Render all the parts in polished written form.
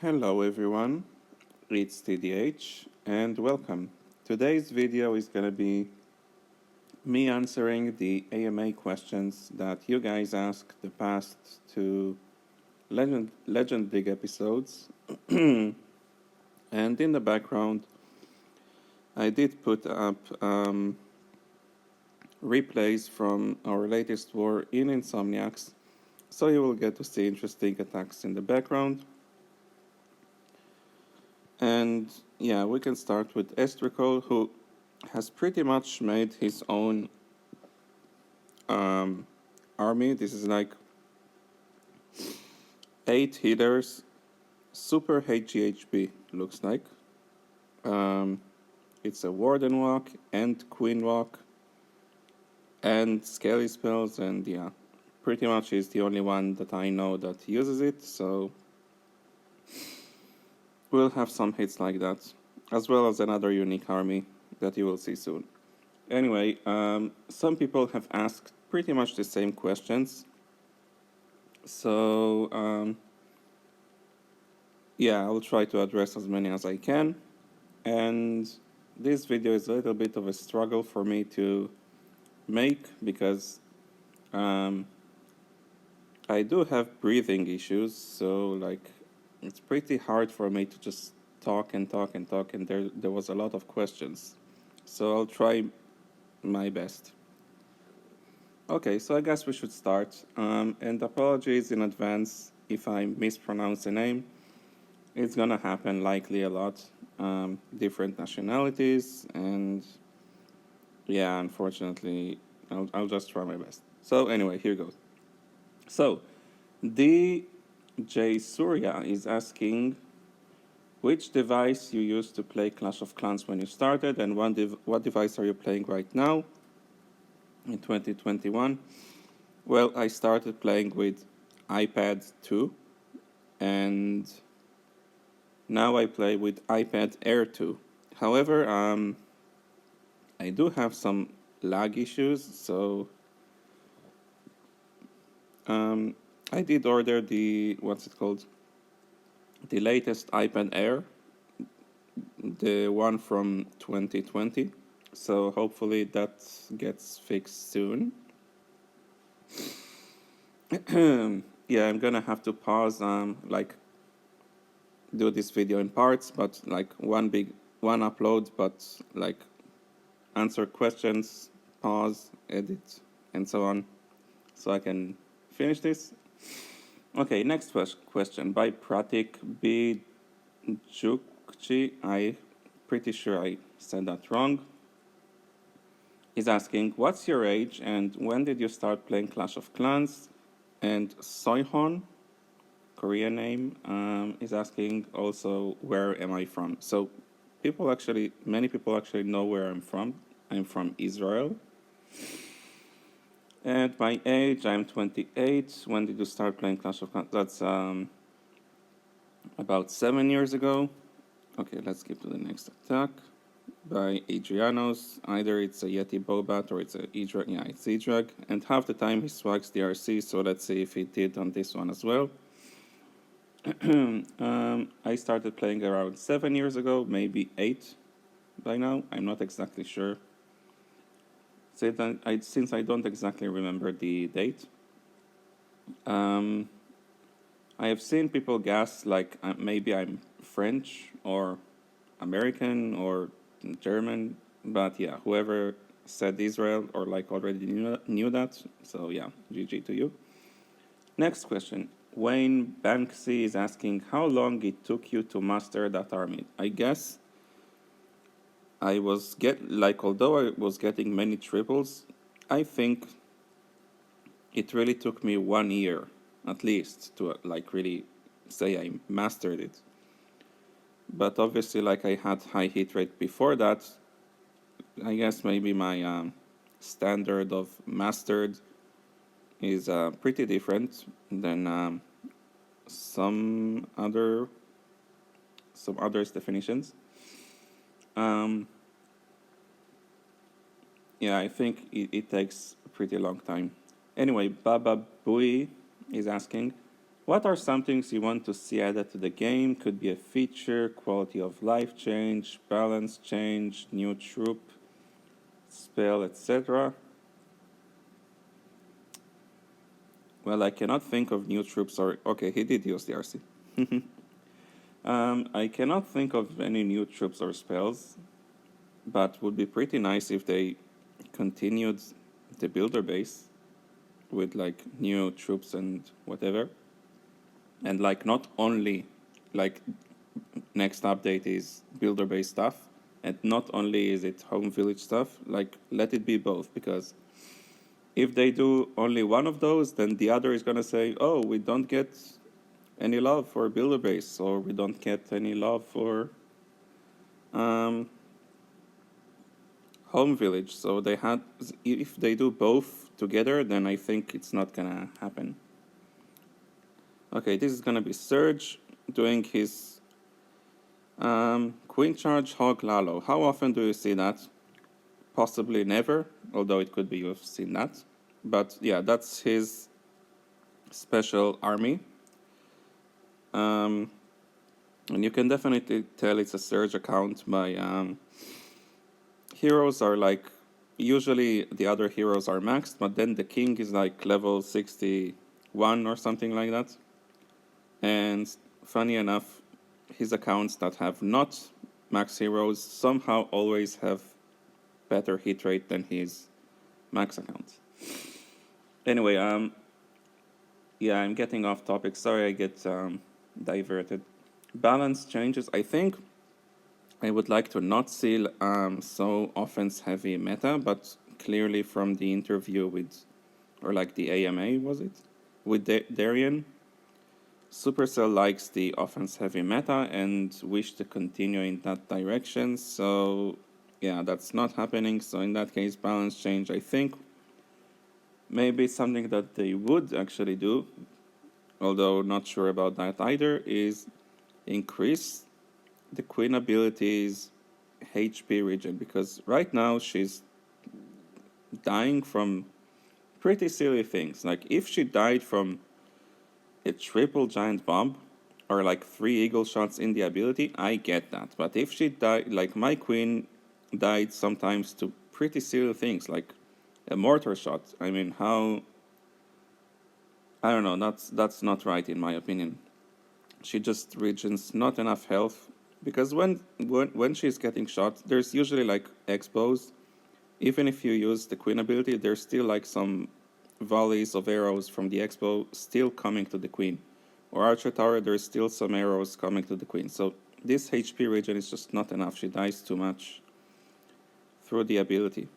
Hello everyone, it's TDH and welcome. Today's video is gonna be me answering the AMA questions that you guys asked the past two Legend League episodes. And in the background, I did put up replays from our latest war in Insomniacs, so you will get to see interesting attacks in the background. And yeah, we can start with Estrico, who has pretty much made his own army. This is like 8 healers, super HGHP, looks like. It's a Warden Walk and Queen Walk and Scaly spells, and yeah, pretty much is the only one that I know that uses it, so we'll have some hits like that, as well as another unique army that you will see soon. Anyway, some people have asked pretty much the same questions. So, yeah, I'll try to address as many as I can. And this video is a little bit of a struggle for me to make because I do have breathing issues. So, like, it's pretty hard for me to just talk and talk and talk. And there was a lot of questions. So I'll try my best. Okay, so I guess we should start. And apologies in advance if I mispronounce the name. It's gonna happen likely a lot. Different nationalities, and yeah, unfortunately, I'll just try my best. So anyway, here goes. So, DJ Surya is asking which device you used to play Clash of Clans when you started, and what device are you playing right now in 2021? Well, I started playing with iPad 2, and now I play with iPad Air 2. However, I do have some lag issues, so I did order the, the latest iPad Air, the one from 2020. So hopefully that gets fixed soon. Yeah, I'm gonna have to pause, do this video in parts, but like one upload, but like answer questions, pause, edit, and so on, so I can finish this. Okay, next question by Pratik B. Jukchi. I pretty sure I said that wrong. He's asking, what's your age and when did you start playing Clash of Clans? And Soihon, Korean name, is asking also, where am I from? So many people actually know where I'm from. I'm from Israel. And my age, I'm 28. When did you start playing Clash of Clans? That's about 7 years ago. Okay, let's skip to the next attack by Adrianos. Either it's a Yeti Bobat or it's a E-Drag. Yeah, it's E-Drag. And half the time he swags DRC, so let's see if he did on this one as well. I started playing around 7 years ago, maybe 8 by now. I'm not exactly sure. Since I don't exactly remember the date. I have seen people guess like maybe I'm French or American or German, but yeah, whoever said Israel or like already knew that, so yeah, GG to you. Next question. Wayne Banksy is asking how long it took you to master that army. I guess although I was getting many triples, I think it really took me 1 year at least to like really say I mastered it. But obviously, like I had high hit rate before that, I guess maybe my standard of mastered is pretty different than some others' definitions. Yeah, I think it takes a pretty long time. Anyway, Baba Bui is asking, What are some things you want to see added to the game? Could be a feature, quality of life change, balance change, new troop, spell, etc. Well, I cannot think of new troops or... Okay, he did use the RC. I cannot think of any new troops or spells, but would be pretty nice if they continued the builder base with like new troops and whatever. And like not only like next update is builder base stuff, and not only is it home village stuff, like let it be both, because if they do only one of those, then the other is gonna say, oh, we don't get any love for builder base, or we don't get any love for home village. So they had, if they do both together, then I think it's not gonna happen. Okay, this is gonna be Surge doing his Queen Charge Hog Lalo. How often do you see that? Possibly never, although it could be you've seen that. But yeah, that's his special army. And you can definitely tell it's a Surge account by heroes are like, usually the other heroes are maxed, but then the king is like level 61 or something like that. And funny enough, his accounts that have not max heroes somehow always have better hit rate than his max accounts. Anyway, yeah, I'm getting off topic. Sorry, I get diverted. Balance changes. I think I would like to not see so offense heavy meta, but clearly from the interview with, or like the AMA, was it? With Aryan, Supercell likes the offense heavy meta and wish to continue in that direction. So yeah, that's not happening. So in that case, balance change, I think maybe something that they would actually do, although not sure about that either, is increase the queen ability's HP regen, because right now she's dying from pretty silly things. Like if she died from a triple giant bomb or like 3 eagle shots in the ability, I get that. But if she died, like my queen died sometimes to pretty silly things like a mortar shot. I mean, how... I don't know, that's not right in my opinion. She just regens not enough health, because when she's getting shot, there's usually like expos. Even if you use the queen ability, there's still like some volleys of arrows from the expo still coming to the queen. Or Archer Tower, there's still some arrows coming to the queen. So this HP regen is just not enough. She dies too much through the ability.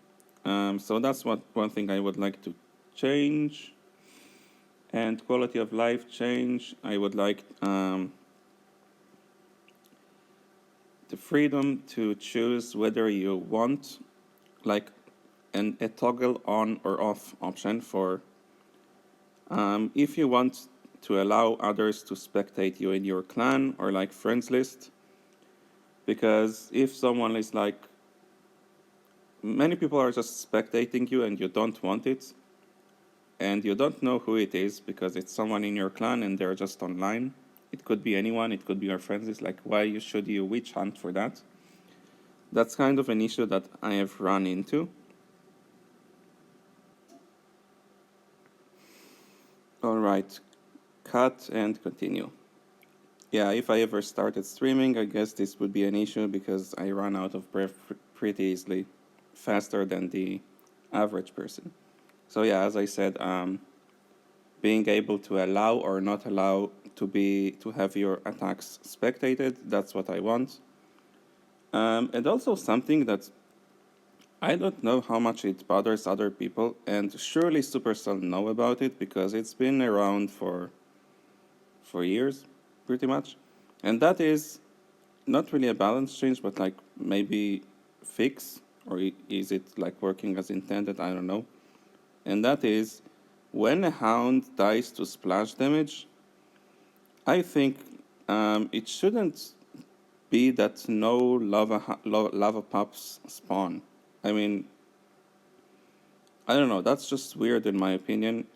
So that's one thing I would like to change. And quality of life change, I would like the freedom to choose whether you want like a toggle on or off option for if you want to allow others to spectate you in your clan or like friends list. Because if someone is like, many people are just spectating you and you don't want it, and you don't know who it is because it's someone in your clan and they're just online. It could be anyone, it could be your friends. It's like, why should you witch hunt for that? That's kind of an issue that I have run into. All right, cut and continue. Yeah, if I ever started streaming, I guess this would be an issue because I run out of breath pretty easily, faster than the average person. So yeah, as I said, being able to allow or not allow to have your attacks spectated, that's what I want. And also something that I don't know how much it bothers other people, and surely Supercell know about it because it's been around for years, pretty much. And that is not really a balance change, but like maybe fix, or is it like working as intended? I don't know. And that is, when a hound dies to splash damage, I think it shouldn't be that no lava pups spawn. I mean, I don't know, that's just weird in my opinion.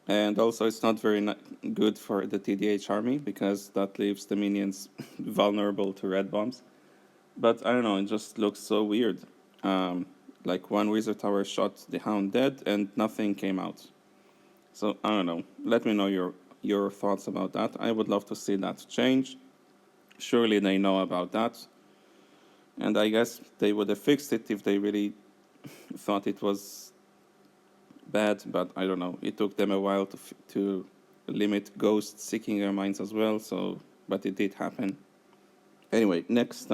And also, it's not very good for the TDH army because that leaves the minions vulnerable to red bombs. But I don't know, it just looks so weird. Like one wizard tower shot the hound dead and nothing came out. So I don't know. Let me know your thoughts about that. I would love to see that change. Surely they know about that. And I guess they would have fixed it if they really thought it was bad, but I don't know. It took them a while to limit ghosts seeking their minds as well, so but it did happen. Anyway, next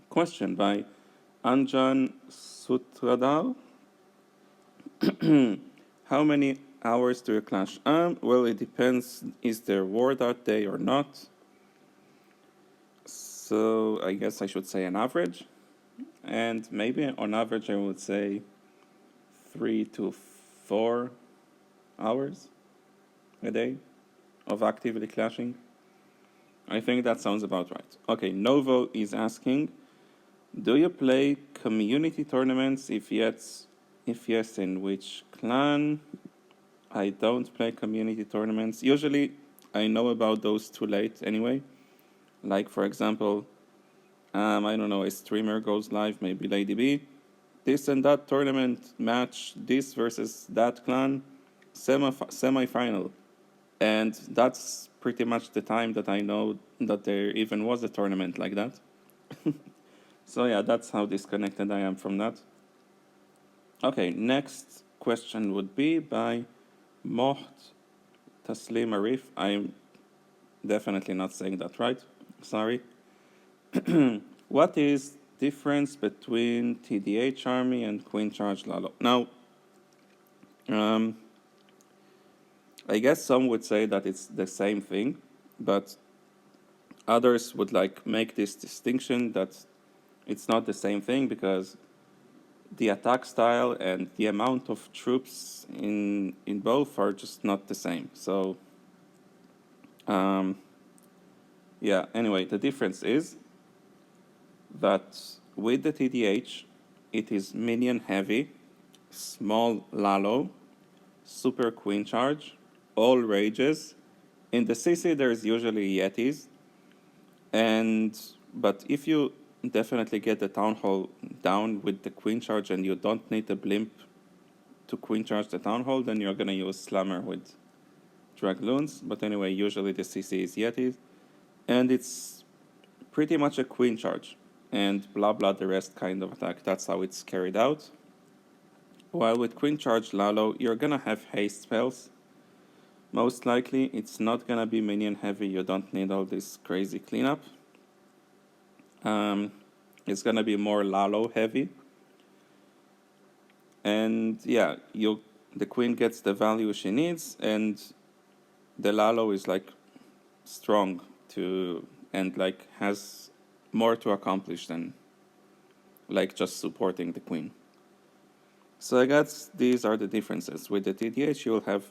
question by Anjan Sutradhar. How many hours do you clash? Well, it depends. Is there war that day or not? So I guess I should say an average. And maybe on average I would say 3 to 4 hours a day of actively clashing. I think that sounds about right. Okay, Novo is asking, do you play community tournaments? If yes, in which clan? I don't play community tournaments. Usually, I know about those too late anyway. Like, for example, I don't know, a streamer goes live, maybe Lady B. This and that tournament match, this versus that clan, semi-final. And that's pretty much the time that I know that there even was a tournament like that. So yeah, that's how disconnected I am from that. Okay, next question would be by MOHD Taslim Arif. I'm definitely not saying that right. Sorry. What is difference between TDH army and Queen Charge Lalo? Now, I guess some would say that it's the same thing, but others would like make this distinction that it's not the same thing because the attack style and the amount of troops in both are just not the same. So, yeah, anyway, the difference is that with the TDH, it is minion heavy, small Lalo, super Queen Charge, all rages. In the CC, there's usually Yetis, but if you definitely get the Town Hall down with the Queen Charge and you don't need the Blimp to Queen Charge the Town Hall, then you're going to use Slammer with Dragloons. But anyway, usually the CC is Yetis. And it's pretty much a Queen Charge. And blah blah the rest kind of attack. That's how it's carried out. While with Queen Charge Lalo, you're going to have haste spells. Most likely, it's not going to be minion heavy. You don't need all this crazy cleanup. It's going to be more Lalo heavy. And yeah, the queen gets the value she needs, and the Lalo is like strong and like has more to accomplish than like just supporting the queen. So I guess these are the differences. With the TDH, you'll have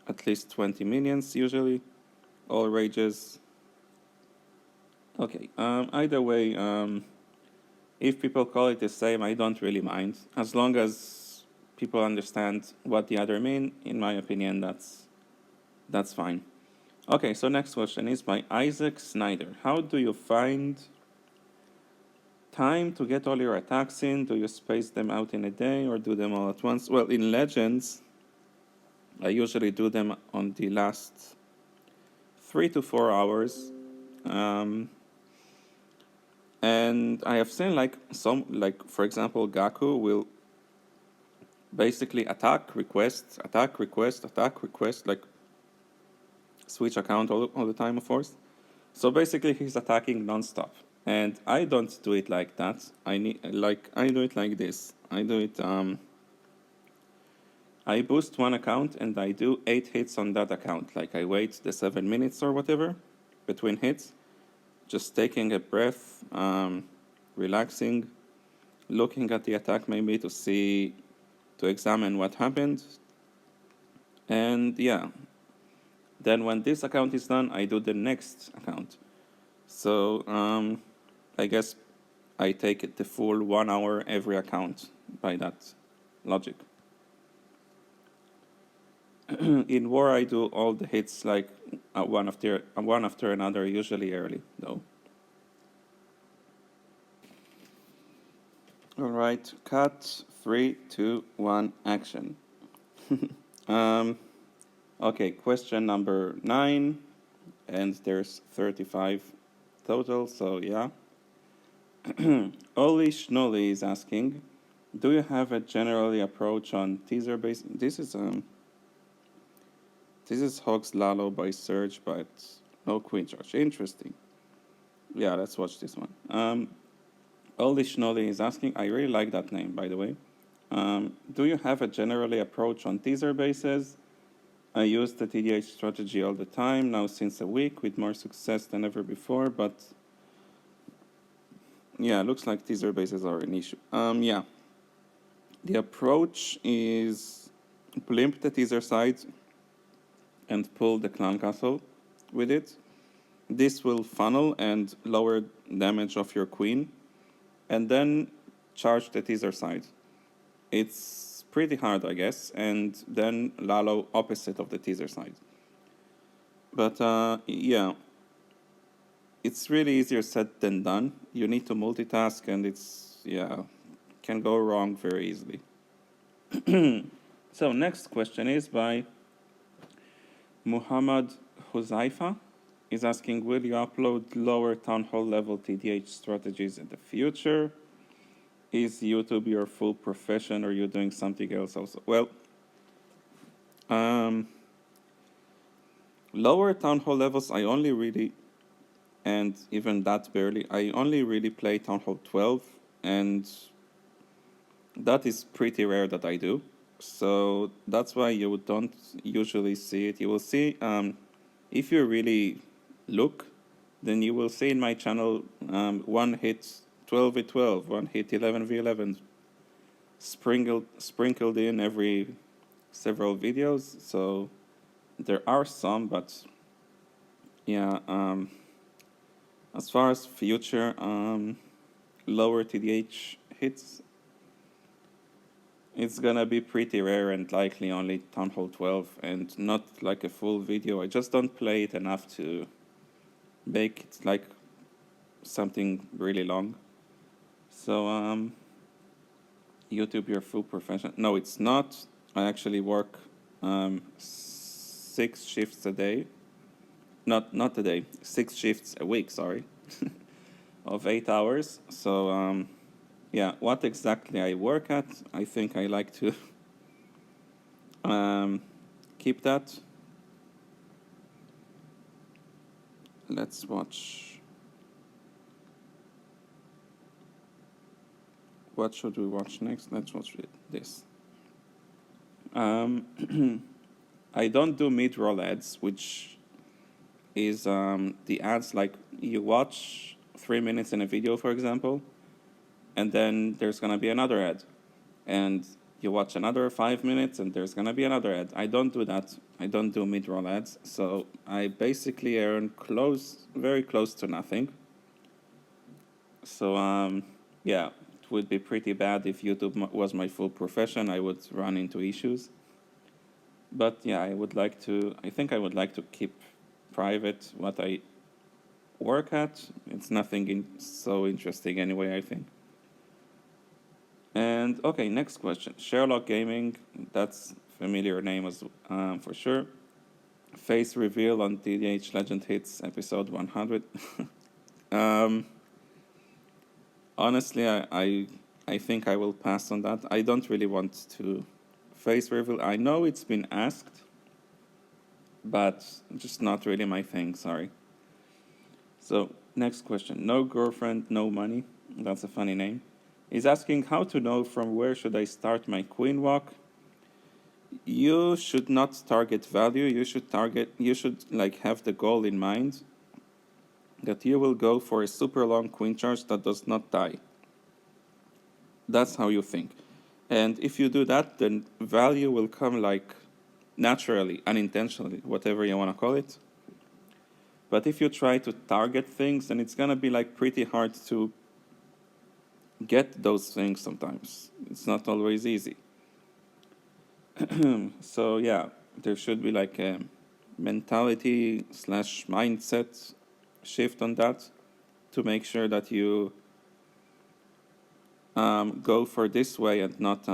at least 20 minions usually, all rages. Okay, either way, if people call it the same, I don't really mind. As long as people understand what the other mean, in my opinion, that's fine. Okay, so next question is by Isaac Snyder. How do you find time to get all your attacks in? Do you space them out in a day or do them all at once? Well, in Legends, I usually do them on the last 3 to 4 hours. And I have seen like for example, Gaku will basically attack, request, like switch account all the time, of course. So basically he's attacking non-stop. And I don't do it like that. I do it like this. I boost one account and I do 8 hits on that account. Like I wait the 7 minutes or whatever between hits. Just taking a breath, relaxing, looking at the attack maybe to examine what happened. And yeah, then when this account is done, I do the next account. So I guess I take it the full 1 hour every account by that logic. In war, I do all the hits like one after another, usually early though. All right, cut. 3, 2, 1, action. Okay, question number 9, and there's 35 total. So yeah. Oli Schnolly is asking, do you have a generally approach on teaser based? This is Hogs Lalo by Surge, but no Queen Charge. Interesting. Yeah, let's watch this one. Oli Schnolly is asking, I really like that name, by the way. Do you have a generally approach on teaser bases? I use the TDH strategy all the time, now since a week, with more success than ever before, but yeah, looks like teaser bases are an issue. Yeah. The approach is blimp the teaser side and pull the clan castle with it. This will funnel and lower damage of your queen, and then charge the teaser side. It's pretty hard, I guess, and then Lalo opposite of the teaser side. But yeah, it's really easier said than done. You need to multitask, and it's, yeah, can go wrong very easily. So next question is by Mohammed Huzaifa. Is asking, will you upload lower town hall level TDH strategies in the future? Is YouTube your full profession, or are you doing something else also? Well, lower town hall levels, I only really, and even that barely, I only really play town hall 12, and that is pretty rare that I do. So that's why you don't usually see it. You will see, if you really look, then you will see in my channel one hit 12v12, one hit 11v11, sprinkled in every several videos. So there are some, but yeah, as far as future lower TDH hits, it's gonna be pretty rare and likely only Town Hall 12 and not like a full video. I just don't play it enough to make it like something really long. So YouTube, your full profession? No, it's not. I actually work 6 shifts a day. Not a day. 6 shifts a week. Sorry, of 8 hours. So yeah, what exactly I work at? I think I like to keep that. Let's watch. What should we watch next? Let's watch this. I don't do mid-roll ads, which is the ads like you watch 3 minutes in a video, for example, and then there's going to be another ad. And you watch another 5 minutes, and there's going to be another ad. I don't do that. I don't do mid-roll ads. So I basically earn very close to nothing. So yeah, it would be pretty bad if YouTube was my full profession. I would run into issues. But yeah, I think I would like to keep private what I work at. It's nothing so interesting anyway, I think. And okay, next question. Sherlock Gaming, that's familiar name as for sure. Face reveal on TDH Legend Hits episode 100. Honestly, I think I will pass on that. I don't really want to face reveal. I know it's been asked, but just not really my thing, sorry. So, next question. No girlfriend, no money. That's a funny name. He's asking how to know from where should I start my queen walk. You should not target value. You should like have the goal in mind that you will go for a super long queen charge that does not die. That's how you think. And if you do that, then value will come like naturally, unintentionally, whatever you want to call it. But if you try to target things, then it's going to be like pretty hard to get those things sometimes. It's not always easy. So yeah, there should be like a mentality / mindset shift on that to make sure that you go for this way and not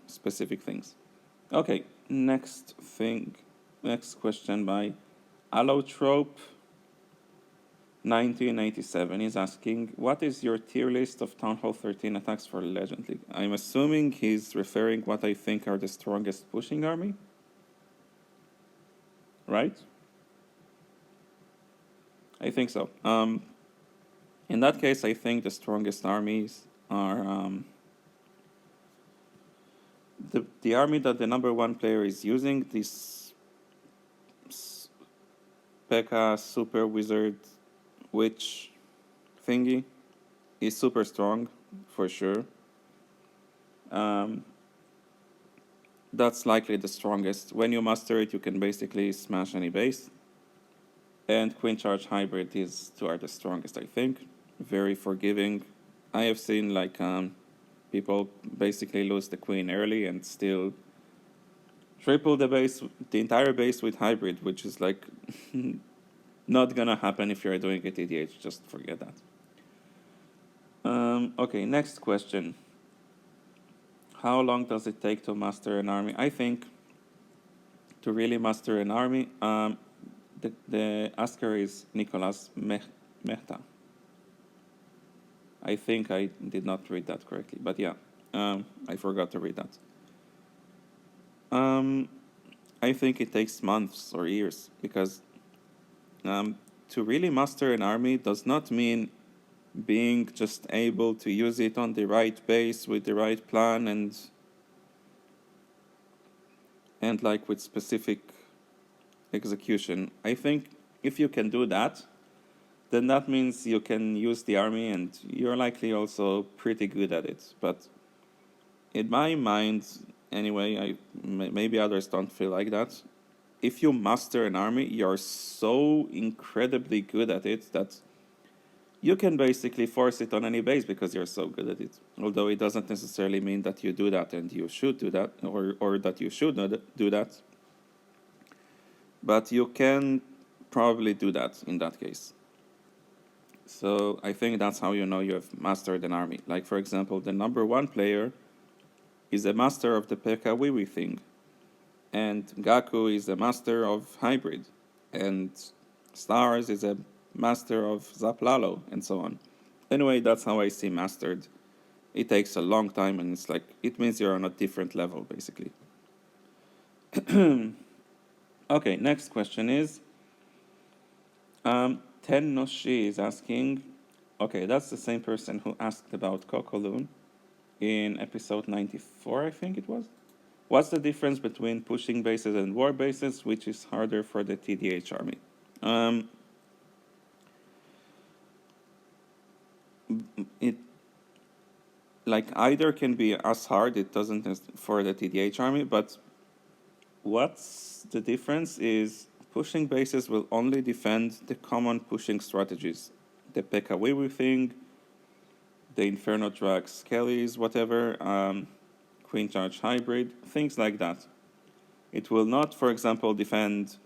specific things. Okay, next question by allotrope 1987 is asking, what is your tier list of Town Hall 13 attacks for Legend League? I'm assuming he's referring what I think are the strongest pushing army, right? I think so. In that case, I think the strongest armies are the army that the number one player is using, this P.E.K.K.A. Super Wizard Witch thingy, is super strong, for sure. That's likely the strongest. When you master it, you can basically smash any base. And Queen Charge Hybrid are the strongest, I think. Very forgiving. I have seen like people basically lose the Queen early and still triple the entire base with Hybrid, which is like not gonna happen if you're doing it EDH. Just forget that. Okay, next question. How long does it take to master an army? I think to really master an army, the asker is Nicolas Mehta. I think I did not read that correctly, but yeah, I forgot to read that. I think it takes months or years, because to really master an army does not mean being just able to use it on the right base with the right plan and like with specific execution. I think if you can do that, then that means you can use the army and you're likely also pretty good at it. But in my mind, anyway, maybe others don't feel like that. If you master an army, you're so incredibly good at it that you can basically force it on any base because you're so good at it. Although it doesn't necessarily mean that you do that and you should do that, or that you should not do that. But you can probably do that in that case. So I think that's how you know you have mastered an army. Like, for example, the number one player is a master of the P.E.K.K.A. thing. And Gaku is a master of Hybrid. And Stars is a master of Zaplalo, and so on. Anyway, that's how I see mastered. It takes a long time, and it's like, it means you're on a different level, basically. Okay, next question is, Ten Noshi is asking, okay, that's the same person who asked about Kokoloon in episode 94, I think it was. What's the difference between pushing bases and war bases, which is harder for the TDH army? It like either can be as hard, it doesn't for the TDH army, but what's the difference is pushing bases will only defend the common pushing strategies. The P.E.K.K.A. thing, the Inferno Drag Skellies, whatever, Queen Charge Hybrid, things like that. It will not, for example, defend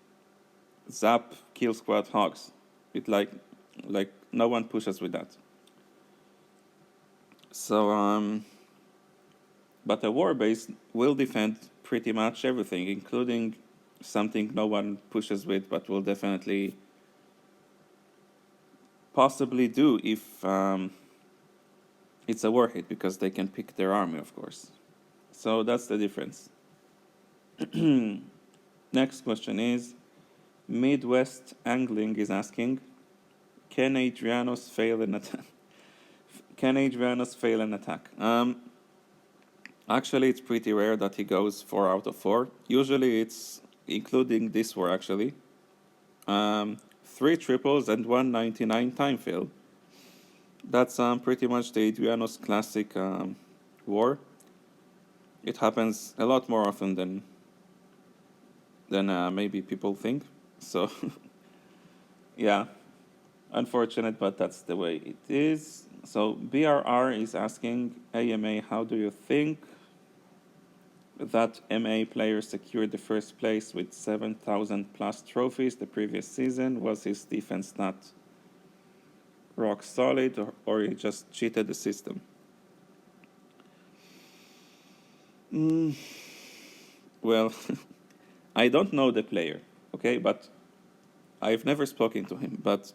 Zap Kill Squad Hogs. It like no one pushes with that. So, but a war base will defend pretty much everything, including something no one pushes with, but will definitely possibly do if it's a war hit, because they can pick their army, of course. So that's the difference. Next question is, Midwest Angling is asking, can Adrianos fail an attack? Can Adrianos fail an attack? Actually, it's pretty rare that he goes 4 out of 4. Usually it's, including this war actually, 3 triples and 199 time fail. That's pretty much the Adrianos classic war. It happens a lot more often than maybe people think. So, yeah, unfortunate, but that's the way it is. So BRR is asking, AMA, how do you think that MA player secured the first place with 7,000 plus trophies the previous season? Was his defense not rock solid, or he just cheated the system? Well, I don't know the player, okay, but I've never spoken to him. But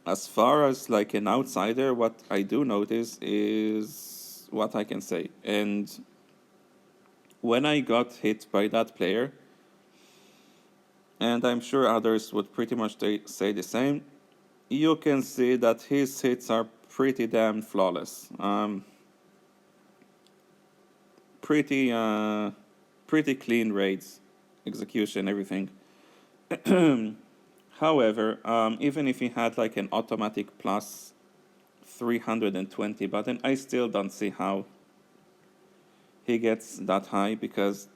as far as like an outsider, what I do notice is what I can say. And when I got hit by that player, and I'm sure others would pretty much say the same, you can see that his hits are pretty damn flawless. Pretty clean raids, execution, everything. However, even if he had like an automatic plus 320 button, I still don't see how he gets that high, because,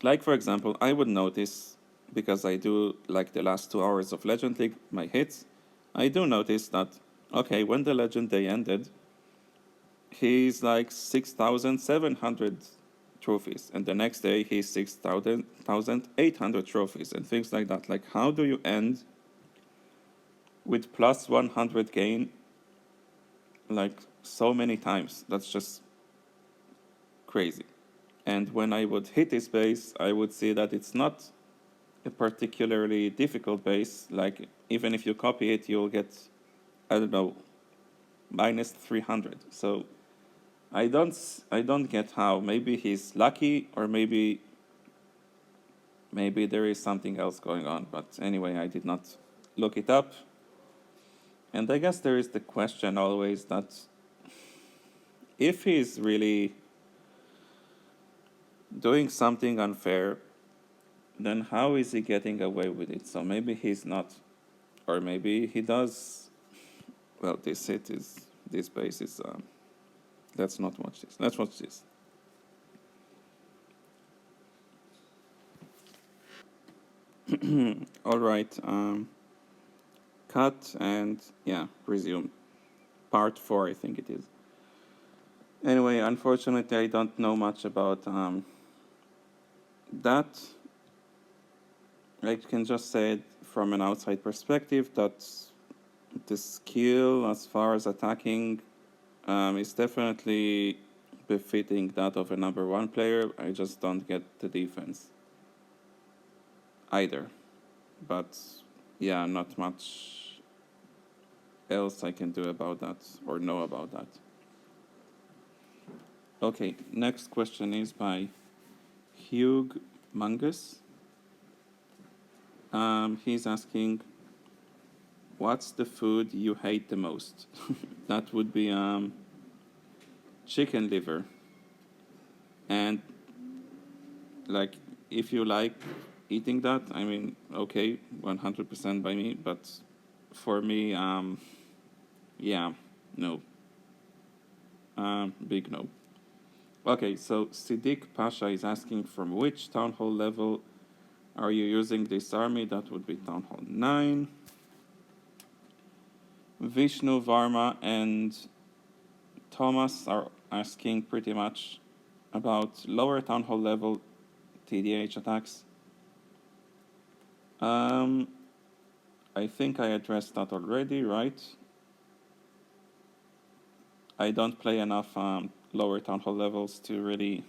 like, for example, I would notice, because I do like the last 2 hours of Legend League, my hits, I do notice that, okay, when the Legend Day ended, he's like 6,700 trophies, and the next day he's 6,800 trophies, and things like that. Like, how do you end with plus 100 gain like so many times? That's just crazy. And when I would hit his base, I would see that it's not a particularly difficult base. Like, even if you copy it, you'll get, I don't know, minus 300. So I don't get how. Maybe he's lucky, or maybe there is something else going on. But anyway, I did not look it up. And I guess there is the question always that if he's really doing something unfair, then how is he getting away with it? So maybe he's not, or maybe he does. Well, this base is. Let's not watch this. Let's watch this. All right. Cut and yeah, resume. Part 4, I think it is. Anyway, unfortunately, I don't know much about that. I can just say it from an outside perspective that the skill as far as attacking is definitely befitting that of a number 1 player. I just don't get the defense either. But yeah, not much else I can do about that or know about that. Okay, next question is by Hugh Mungus. He's asking, what's the food you hate the most? That would be chicken liver. And like, if you like eating that, I mean, okay, 100% by me, but for me, yeah, no. Big no. Okay, so Siddiq Pasha is asking, from which Town Hall level are you using this army? That would be Town Hall 9. Vishnu, Varma, and Thomas are asking pretty much about lower Town Hall level TDH attacks. I think I addressed that already, right? I don't play enough lower Town Hall levels to really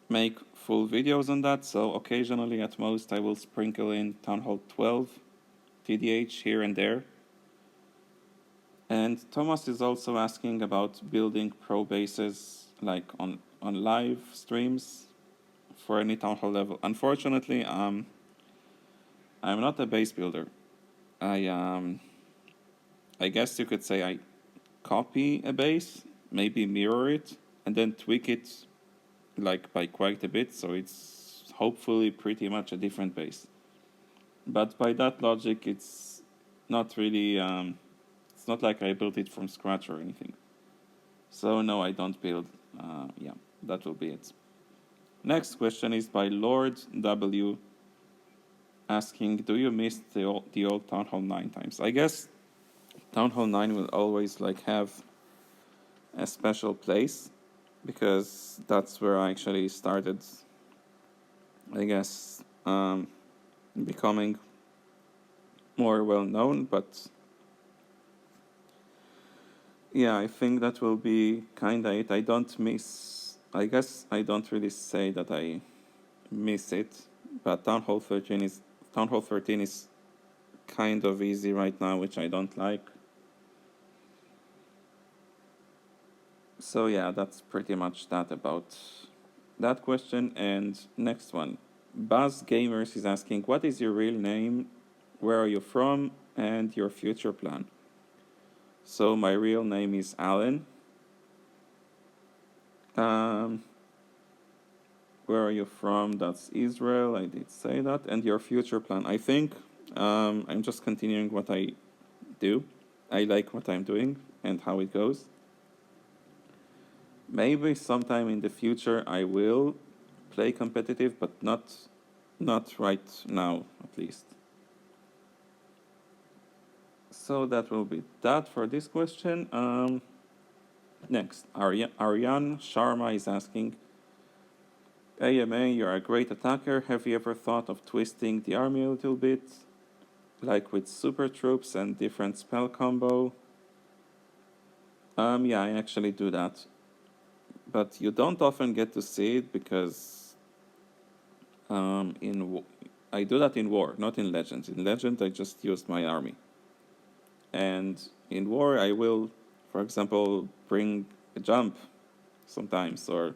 make full videos on that, so occasionally at most I will sprinkle in Town Hall 12 TDH here and there. And Thomas is also asking about building pro bases like on live streams for any Town Hall level. Unfortunately, I'm not a base builder. I guess you could say I copy a base, maybe mirror it, and then tweak it like by quite a bit, so it's hopefully pretty much a different base. But by that logic, it's not really, it's not like I built it from scratch or anything. So no, I don't build. Yeah, that will be it. Next question is by Lord W, asking, do you miss the old Town Hall 9 times? I guess Town Hall 9 will always like have a special place because that's where I actually started, I guess, becoming more well known. But yeah, I think that will be kinda it. I don't miss. I guess I don't really say that I miss it, but Town Hall 13 is kind of easy right now, which I don't like. So yeah, that's pretty much that about that question. And next one, Buzz Gamers is asking, what is your real name, where are you from, and your future plan? So my real name is Alan. Where are you from? That's Israel. I did say that. And your future plan? I think I'm just continuing what I do. I like what I'm doing and how it goes. Maybe sometime in the future I will play competitive, but not right now, at least. So that will be that for this question. Next, Aryan Sharma is asking, AMA, you're a great attacker. Have you ever thought of twisting the army a little bit? Like with super troops and different spell combo? Yeah, I actually do that. But you don't often get to see it because I do that in war, not in Legends. In Legend, I just used my army. And in war, I will, for example, bring a jump sometimes, or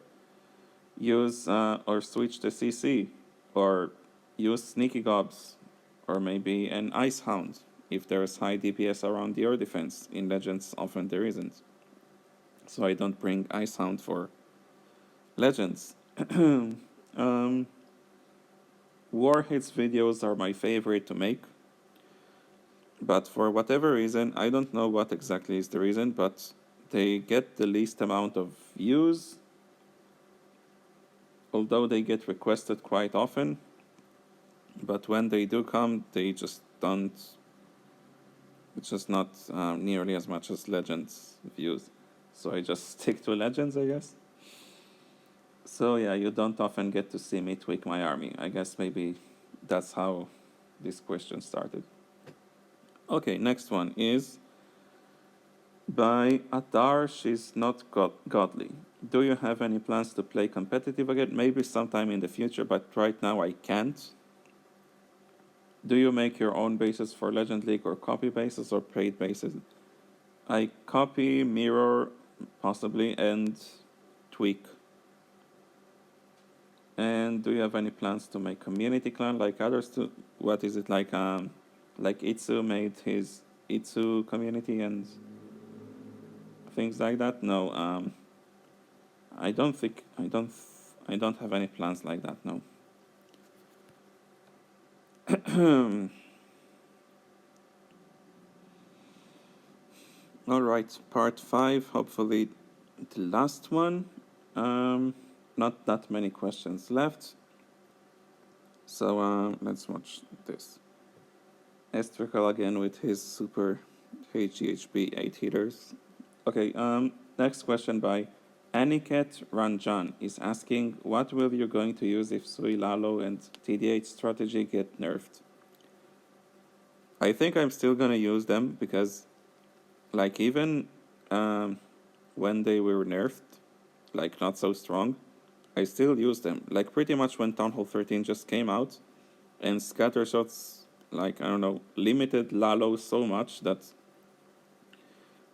use or switch to CC, or use sneaky gobs, or maybe an ice hound if there is high DPS around the air defense. In Legends, often there isn't, so I don't bring ice hound for Legends. War hits videos are my favorite to make, but for whatever reason, I don't know what exactly is the reason, but they get the least amount of views, although they get requested quite often. But when they do come, they just don't. It's just not nearly as much as Legends views. So I just stick to Legends, I guess. So yeah, you don't often get to see me tweak my army. I guess maybe that's how this question started. Okay, next one is by Adar. She's not godly. Do you have any plans to play competitive again? Maybe sometime in the future, but right now I can't. Do you make your own bases for Legend League or copy bases or paid bases? I copy, mirror, possibly, and tweak. And do you have any plans to make community clan like others do? What is it like? Like Itsu made his Itsu community and things like that? No. I don't think I don't have any plans like that. No. All right, part 5. Hopefully, the last one. Not that many questions left. So let's watch this. Estrical again with his super HGHB 8 hitters. Okay, next question by Aniket Ranjan is asking, what will you going to use if Sui Lalo and TDH strategy get nerfed? I think I'm still gonna use them because, like, even when they were nerfed, like not so strong, I still use them. Like pretty much when Town Hall 13 just came out, and scatter shots, like I don't know, limited Lalo so much that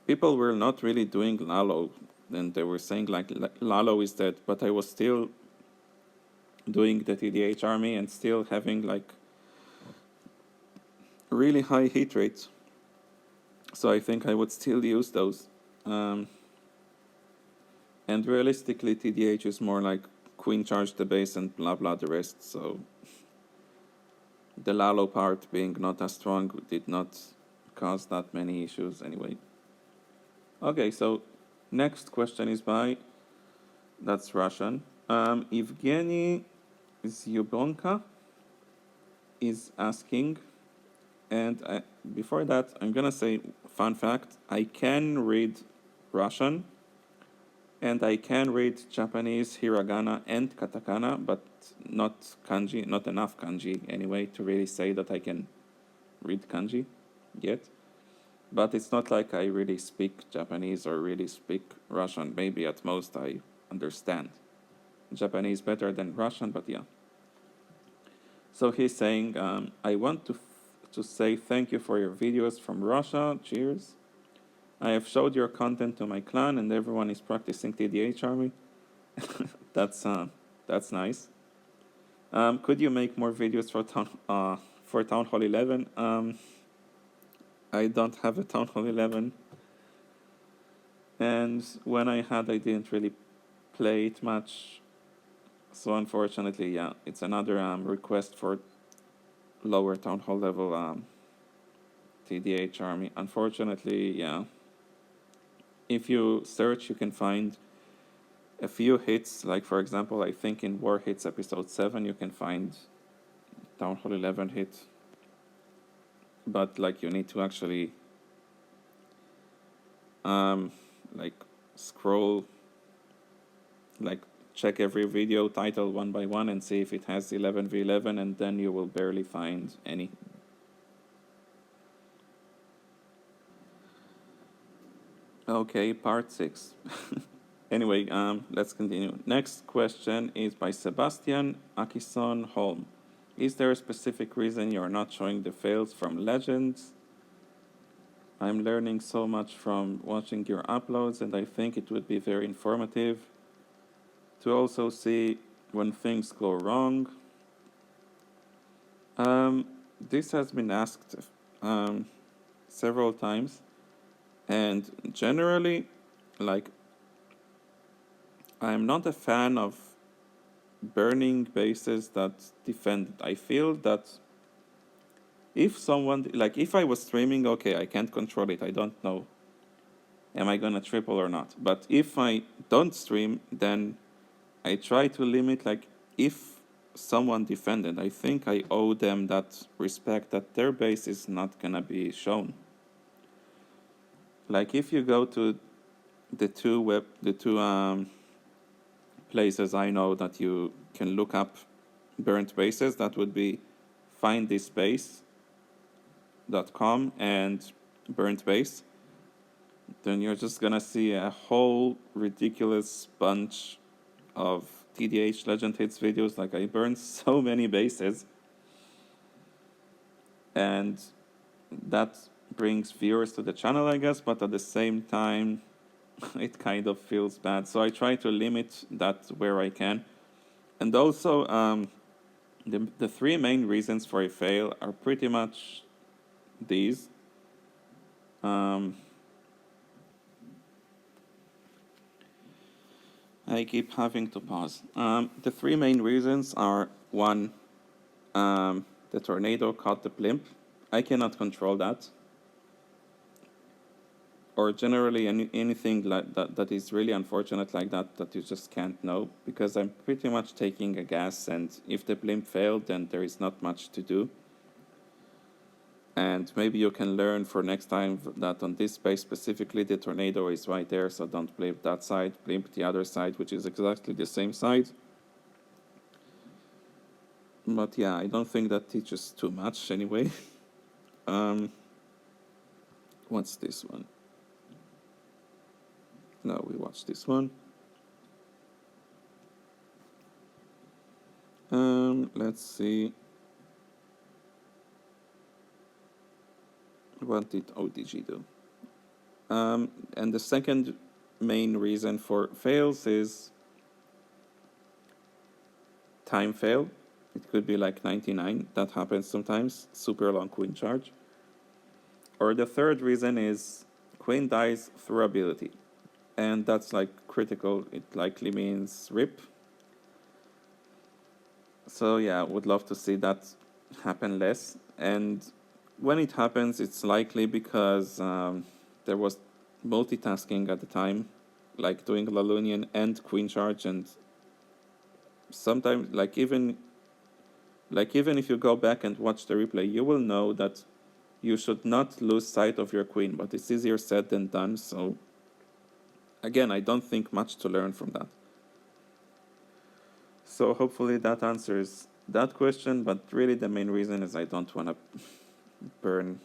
people were not really doing Lalo, and they were saying like Lalo is dead, but I was still doing the TDH army and still having like really high hit rates. So I think I would still use those. And realistically, TDH is more like queen charge the base and blah blah the rest. So the Lalo part being not as strong did not cause that many issues anyway. Okay, so next question is by, that's Russian, Evgeny Zyubonka is asking, and before that, I'm gonna say fun fact, I can read Russian, and I can read Japanese, hiragana, and katakana, but not kanji, not enough kanji anyway to really say that I can read kanji yet. But it's not like I really speak Japanese or really speak Russian. Maybe at most I understand Japanese better than Russian, but yeah. So he's saying, I want to say thank you for your videos from Russia. Cheers. I have showed your content to my clan and everyone is practicing TDH army. That's nice. Could you make more videos for Town Hall 11? I don't have a Town Hall 11. And when I had, I didn't really play it much. So unfortunately, yeah, it's another request for lower Town Hall level TDH army. Unfortunately, yeah. If you search, you can find a few hits. Like, for example, I think in War Hits episode 7, you can find Town Hall 11 hit. But, like, you need to actually, like, scroll, like, check every video title one by one and see if it has 11v11, and then you will barely find any. Okay, part 6. Anyway, let's continue. Next question is by Sebastian Akison Holm. Is there a specific reason you're not showing the fails from Legends? I'm learning so much from watching your uploads, and I think it would be very informative to also see when things go wrong. This has been asked several times, and generally, like, I'm not a fan of burning bases that defend. I feel that if someone, like, if I was streaming, okay, I can't control it, I don't know, am I gonna triple or not? But if I don't stream, then I try to limit, like, if someone defended, I think I owe them that respect that their base is not gonna be shown. Like, if you go to the two places I know that you can look up burnt bases, that would be findthisbase.com and burnt base. Then you're just gonna see a whole ridiculous bunch of TDH Legend Hits videos. Like, I burned so many bases, and that brings viewers to the channel, I guess, but at the same time it kind of feels bad. So I try to limit that where I can. And also, the three main reasons for a fail are pretty much these. I keep having to pause. The three main reasons are, one, the tornado caught the blimp. I cannot control that. Or generally anything like that is really unfortunate like that you just can't know, because I'm pretty much taking a guess, and if the blimp failed, then there is not much to do. And maybe you can learn for next time that on this space specifically, the tornado is right there, so don't blimp that side, blimp the other side, which is exactly the same side. But yeah, I don't think that teaches too much anyway. What's this one? No, we watched this one. Let's see. What did ODG do? And the second main reason for fails is time fail. It could be like 99. That happens sometimes. Super long queen charge. Or the third reason is queen dies through ability. And that's like critical. It likely means rip. So yeah, would love to see that happen less. And when it happens, it's likely because there was multitasking at the time, like doing Lalunian and queen charge, and sometimes, like even if you go back and watch the replay, you will know that you should not lose sight of your queen, but it's easier said than done. So again, I don't think much to learn from that. So hopefully that answers that question, but really the main reason is I don't want to burn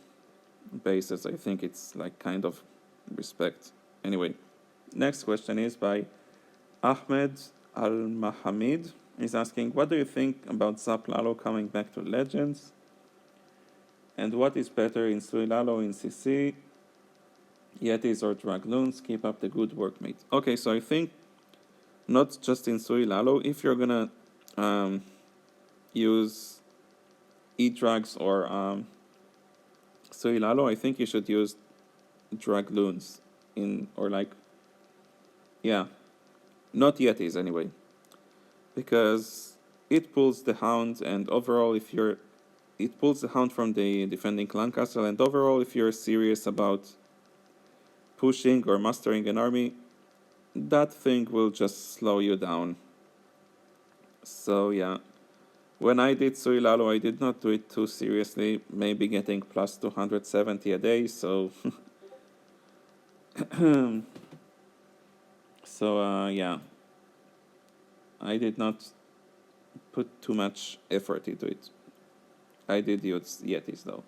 bases. I think it's like kind of respect. Anyway, next question is by Ahmed Al-Mahamid. He's asking, what do you think about Zap Lalo coming back to Legends? And what is better in Sui Lalo in CC? Yetis or Dragloons? Keep up the good work, mate. Okay, so I think not just in Sui Lalo, if you're gonna use E-Drags or Sui Lalo, I think you should use Dragloons not Yetis anyway, because it pulls the Hound, and overall it pulls the Hound from the defending clan castle, and overall if you're serious about pushing or mastering an army, that thing will just slow you down. So yeah, when I did Sui Lalo, I did not do it too seriously, maybe getting plus 270 a day, so yeah, I did not put too much effort into it. I did use Yetis though.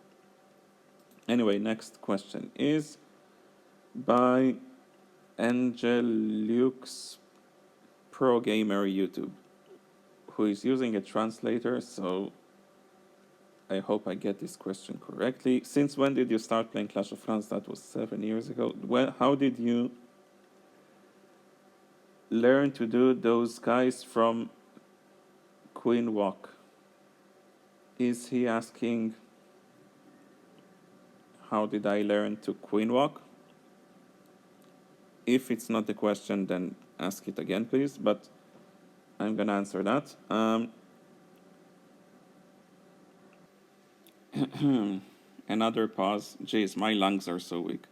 Anyway, next question is by angeliuxprogamer YouTube, who is using a translator, so I hope I get this question correctly. Since when did you start playing Clash of Clans? That was 7 years ago. Well, how did you learn to do those guys from Queen Walk? Is he asking, how did I learn to Queen Walk? If it's not the question, then ask it again, please. But I'm gonna answer that. Another pause. Jeez, my lungs are so weak.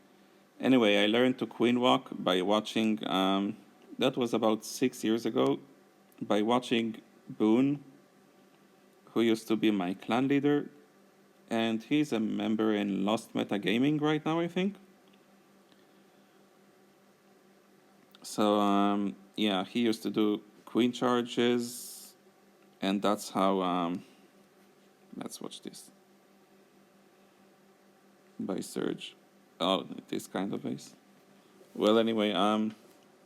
Anyway, I learned to Queen Walk by watching, that was about 6 years ago, by watching Boone, who used to be my clan leader, and he's a member in Lost Meta Gaming right now, I think. So, yeah, he used to do queen charges, and that's how, let's watch this. By Surge. Oh, this kind of base. Well, anyway,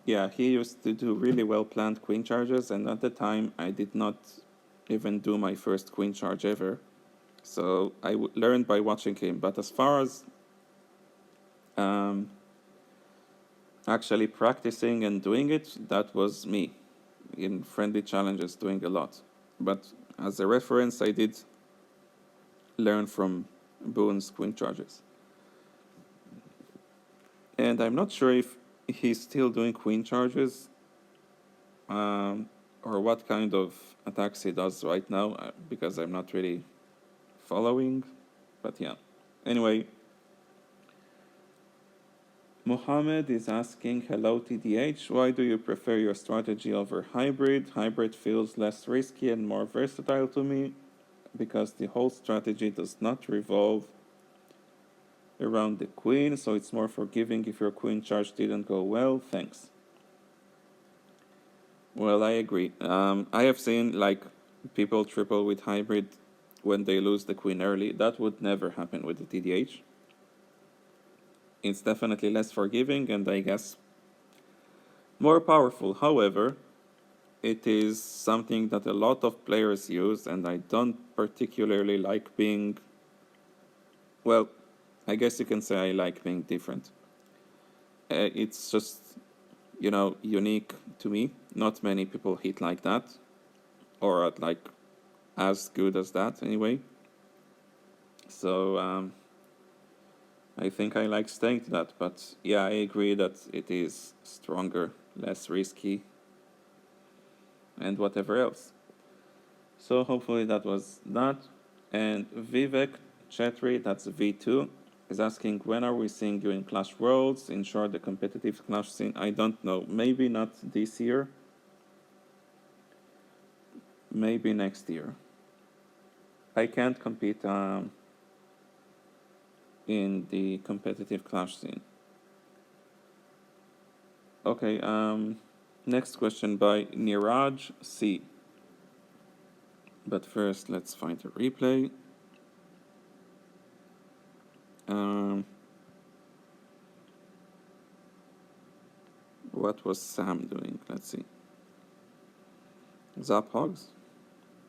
yeah, he used to do really well planned queen charges, and at the time I did not even do my first queen charge ever. So I learned by watching him. But as far as actually practicing and doing it, that was me in friendly challenges, doing a lot. But as a reference, I did learn from Boone's queen charges. And I'm not sure if he's still doing queen charges or what kind of attacks he does right now, because I'm not really following. But yeah. Anyway, Mohammed is asking, hello TDH, why do you prefer your strategy over hybrid? Hybrid feels less risky and more versatile to me, because the whole strategy does not revolve around the queen, so it's more forgiving if your queen charge didn't go well. Thanks. Well, I agree. I have seen like people triple with hybrid when they lose the queen early. That would never happen with the TDH. It's definitely less forgiving and I guess more powerful. However, it is something that a lot of players use, and I don't particularly like being, well, I guess you can say I like being different. It's just, unique to me. Not many people hit like that, or at like as good as that anyway. So I think I like staying to that, but yeah, I agree that it is stronger, less risky, and whatever else. So hopefully that was that. And Vivek Chetri, that's V2, is asking, when are we seeing you in Clash Worlds? In short, the competitive Clash scene? I don't know. Maybe not this year. Maybe next year. I can't compete in the competitive clash scene. Okay, next question by Niraj C. But first, let's find a replay. What was Sam doing? Let's see. Zap hogs?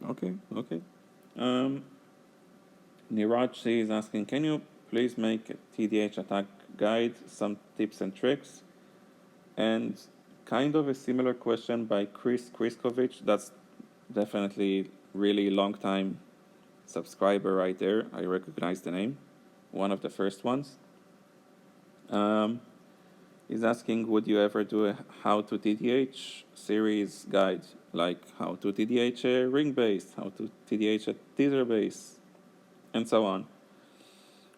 Okay. Niraj C is asking, can you please make a TDH attack guide, some tips and tricks? And kind of a similar question by Chris Kriskovich. That's definitely really long time subscriber right there. I recognize the name. One of the first ones. He's asking, would you ever do a how to TDH series guide, like how to TDH a ring base, how to TDH a teaser base, and so on.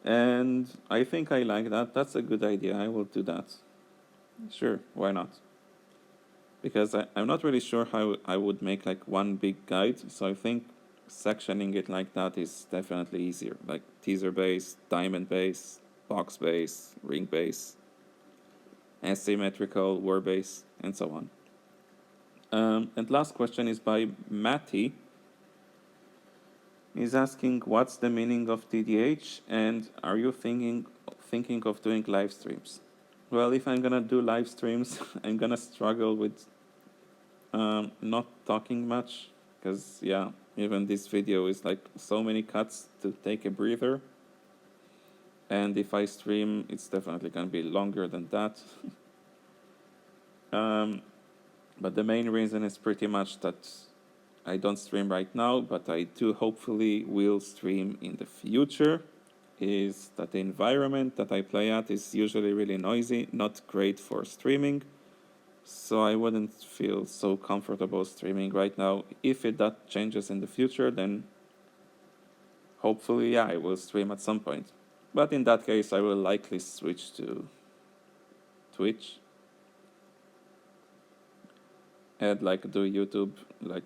And I think I like that. That's a good idea. I will do that. Sure, why not? Because I'm not really sure how I would make like one big guide, so I think sectioning it like that is definitely easier, like teaser base, diamond base, box base, ring base, asymmetrical war base, and so on. And last question is by Matty. He's asking, what's the meaning of TDH, and are you thinking of doing live streams? Well, if I'm gonna do live streams, I'm gonna struggle with not talking much, because yeah, even this video is like so many cuts to take a breather. And if I stream, it's definitely gonna be longer than that. But the main reason is pretty much that I don't stream right now, but I do hopefully will stream in the future, is that the environment that I play at is usually really noisy, not great for streaming. So I wouldn't feel so comfortable streaming right now. If that changes in the future, then hopefully, yeah, I will stream at some point. But in that case, I will likely switch to Twitch and like do YouTube like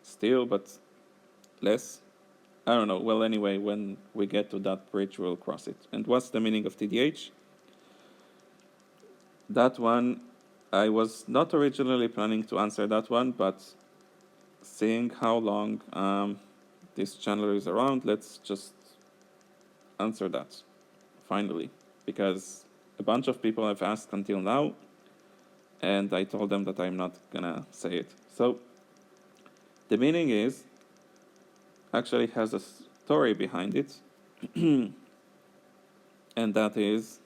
still, but less. I don't know. Well, anyway, when we get to that bridge, we'll cross it. And what's the meaning of TDH? That one, I was not originally planning to answer that one, but seeing how long this channel is around, let's just answer that, finally. Because a bunch of people have asked until now, and I told them that I'm not gonna say it. So, the meaning is, actually has a story behind it, and that is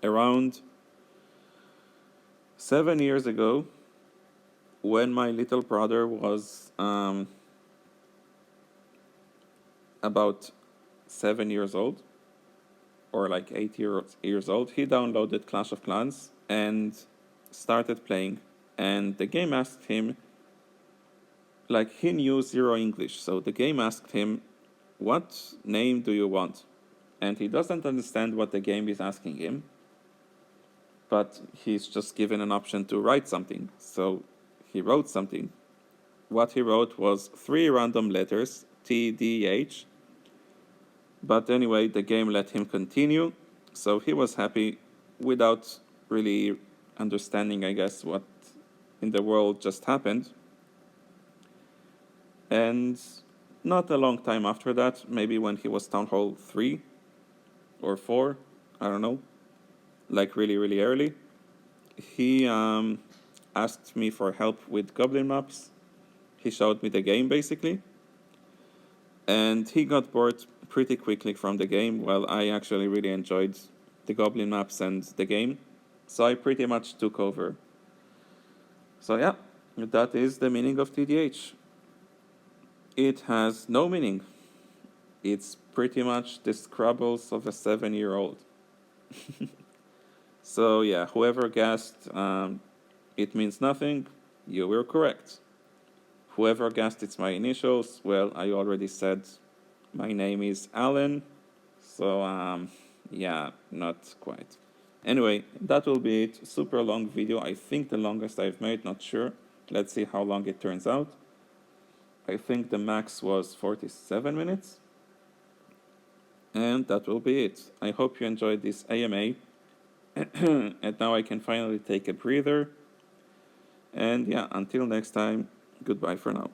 around 7 years ago, when my little brother was about 7 years old, or like 8 years old, he downloaded Clash of Clans and started playing. And the game asked him, like, he knew zero English, so the game asked him, what name do you want? And he doesn't understand what the game is asking him, but he's just given an option to write something. So he wrote something. What he wrote was 3 random letters, T, D, H. But anyway, the game let him continue, so he was happy without really understanding, I guess, what in the world just happened. And not a long time after that, maybe when he was Town Hall 3 or 4, I don't know, like really, really early, he asked me for help with goblin maps. He showed me the game, basically. And he got bored pretty quickly from the game, while I actually really enjoyed the goblin maps and the game. So I pretty much took over. So yeah, that is the meaning of TDH. It has no meaning. It's pretty much the Scrabbles of a 7-year-old. So yeah, whoever guessed it means nothing, you were correct. Whoever guessed it's my initials, well, I already said my name is Alan. So yeah, not quite. Anyway, that will be it. Super long video. I think the longest I've made, not sure. Let's see how long it turns out. I think the max was 47 minutes. And that will be it. I hope you enjoyed this AMA. And now I can finally take a breather. And yeah, until next time, goodbye for now.